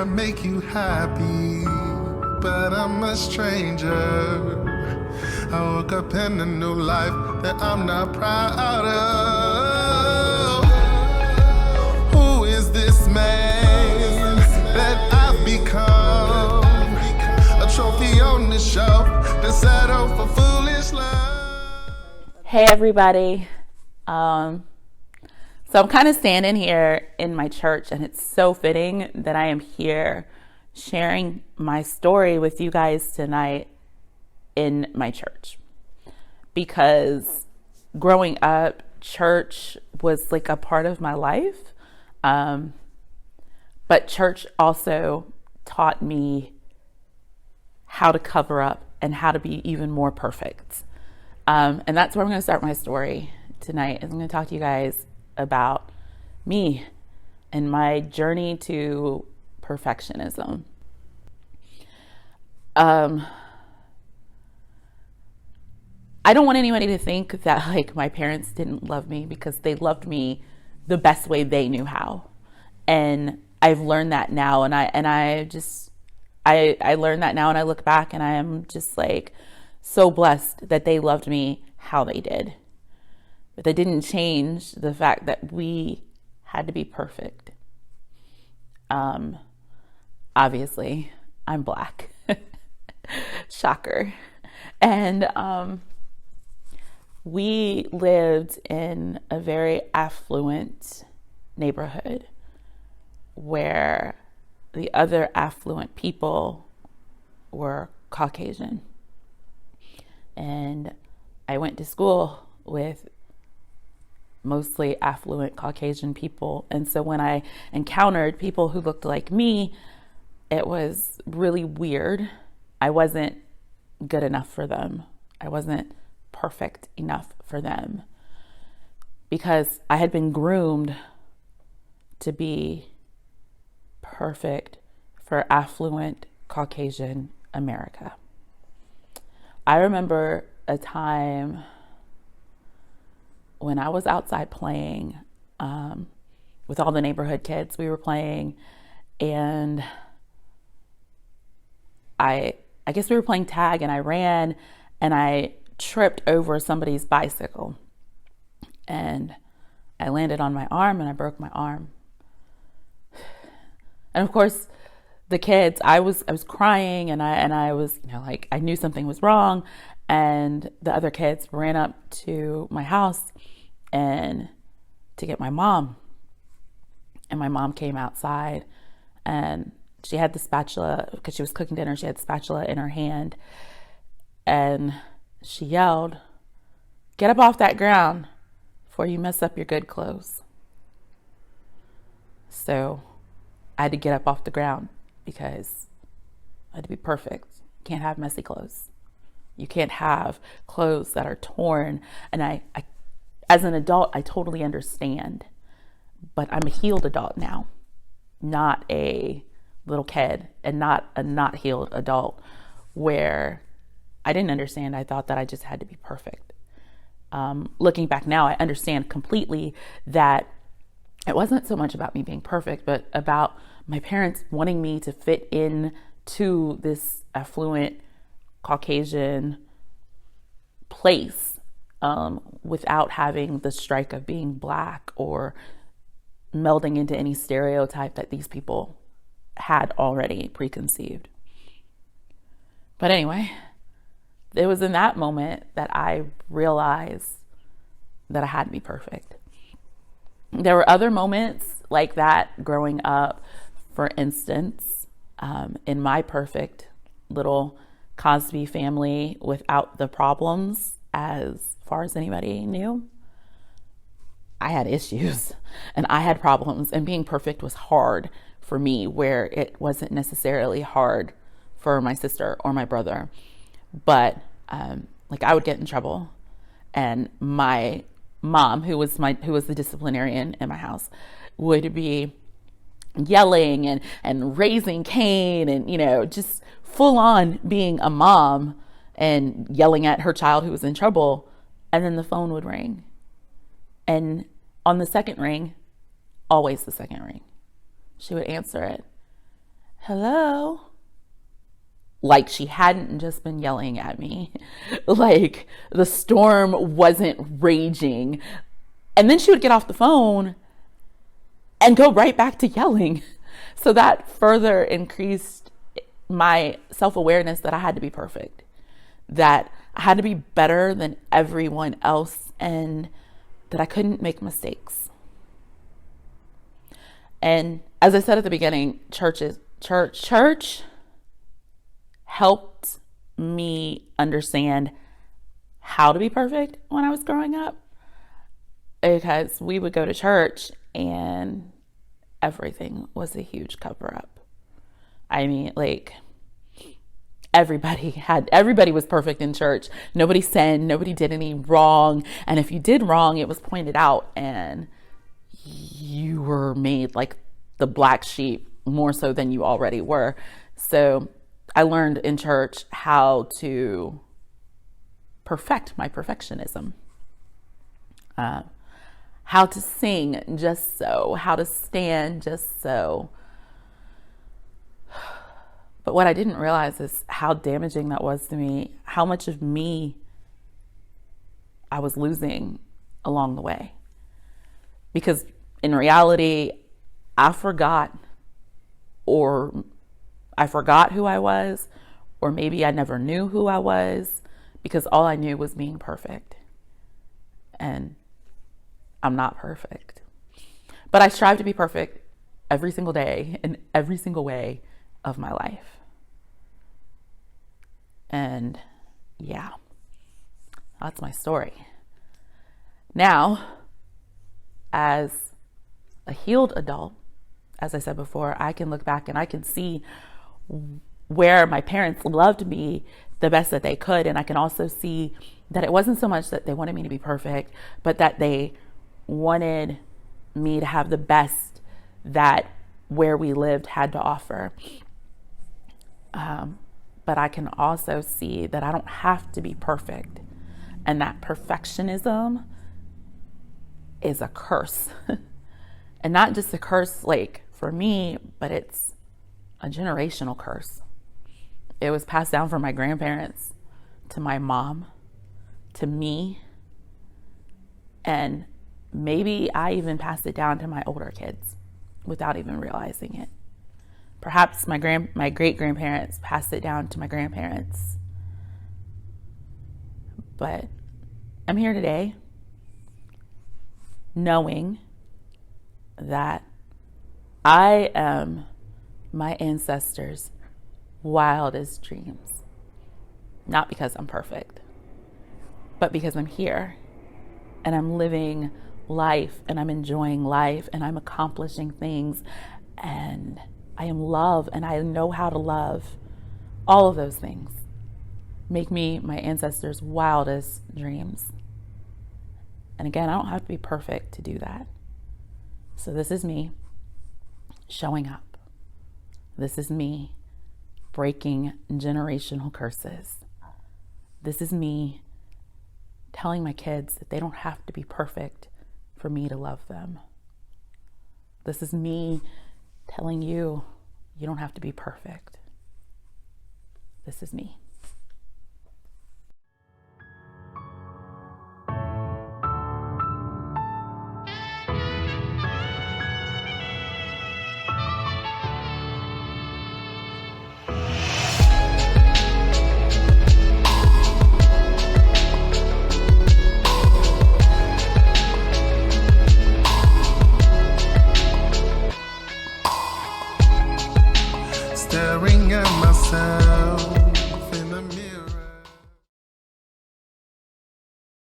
to make you happy, but I'm a stranger. I woke up in a new life that I'm not proud of. Who is this man that I've become? A trophy on the shelf to settle for foolish love. Hey everybody. So I'm kind of standing here in my church, and it's so fitting that I am here sharing my story with you guys tonight in my church. Because growing up, church was like a part of my life. But church also taught me how to cover up and how to be even more perfect. And that's where I'm going to start my story tonight. I'm going to talk to you guys about me and my journey to perfectionism. I don't want anybody to think that like my parents didn't love me, because they loved me the best way they knew how. And I've learned that now, and I learned that now, and I look back and I am just like so blessed that they loved me how they did. But that didn't change the fact that we had to be perfect. Obviously, I'm Black. Shocker. And we lived in a very affluent neighborhood where the other affluent people were Caucasian. And I went to school with mostly affluent Caucasian people. And so when I encountered people who looked like me, it was really weird. I wasn't good enough for them. I wasn't perfect enough for them, because I had been groomed to be perfect for affluent Caucasian America. I remember a time when I was outside playing with all the neighborhood kids. We were playing, and I guess we were playing tag, and I ran and I tripped over somebody's bicycle, and I landed on my arm and I broke my arm. And of course, the kids, I was crying, and I was, like, I knew something was wrong. And the other kids ran up to my house and to get my mom. And my mom came outside, and she had the spatula, because she was cooking dinner. She had the spatula in her hand, and she yelled, "Get up off that ground before you mess up your good clothes." So I had to get up off the ground because I had to be perfect. You can't have messy clothes. You can't have clothes that are torn. And I as an adult, I totally understand. But I'm a healed adult now, not a little kid, and not a not healed adult where I didn't understand. I thought that I just had to be perfect. Looking back now, I understand completely that it wasn't so much about me being perfect, but about my parents wanting me to fit in to this affluent Caucasian place without having the strike of being Black or melding into any stereotype that these people had already preconceived. But anyway, it was in that moment that I realized that I had to be perfect. There were other moments like that growing up. For instance, in my perfect little Cosby family without the problems, as far as anybody knew, I had issues and I had problems, and being perfect was hard for me, where it wasn't necessarily hard for my sister or my brother. But like, I would get in trouble, and my mom, who was the disciplinarian in my house, would be yelling and raising Cain, and just full on being a mom and yelling at her child who was in trouble. And then the phone would ring, and on the second ring, always the second ring, she would answer it, hello? Like she hadn't just been yelling at me. Like the storm wasn't raging. And then she would get off the phone and go right back to yelling. So that further increased my self-awareness that I had to be perfect, that I had to be better than everyone else, and that I couldn't make mistakes. And as I said at the beginning, church helped me understand how to be perfect when I was growing up, because we would go to church and everything was a huge cover up. I mean, like everybody was perfect in church. Nobody sinned, nobody did any wrong. And if you did wrong, it was pointed out and you were made like the black sheep more so than you already were. So I learned in church how to perfect my perfectionism. How to sing just so, how to stand just so. But what I didn't realize is how damaging that was to me, how much of me I was losing along the way. Because in reality, I forgot who I was, or maybe I never knew who I was, because all I knew was being perfect. And I'm not perfect. But I strive to be perfect every single day in every single way of my life. And yeah, that's my story. Now, as a healed adult, as I said before, I can look back and I can see where my parents loved me the best that they could. And I can also see that it wasn't so much that they wanted me to be perfect, but that they wanted me to have the best that where we lived had to offer. But I can also see that I don't have to be perfect, and that perfectionism is a curse. And not just a curse like for me, but it's a generational curse. It was passed down from my grandparents to my mom, to me, and maybe I even passed it down to my older kids without even realizing it. Perhaps my great-grandparents passed it down to my grandparents. But I'm here today knowing that I am my ancestors' wildest dreams. Not because I'm perfect, but because I'm here and I'm living life and I'm enjoying life and I'm accomplishing things and I am love and I know how to love. All of those things make me my ancestors' wildest dreams. And again, I don't have to be perfect to do that. So this is me showing up. This is me breaking generational curses. This is me telling my kids that they don't have to be perfect for me to love them. This is me telling you, you don't have to be perfect. This is me. Staring at myself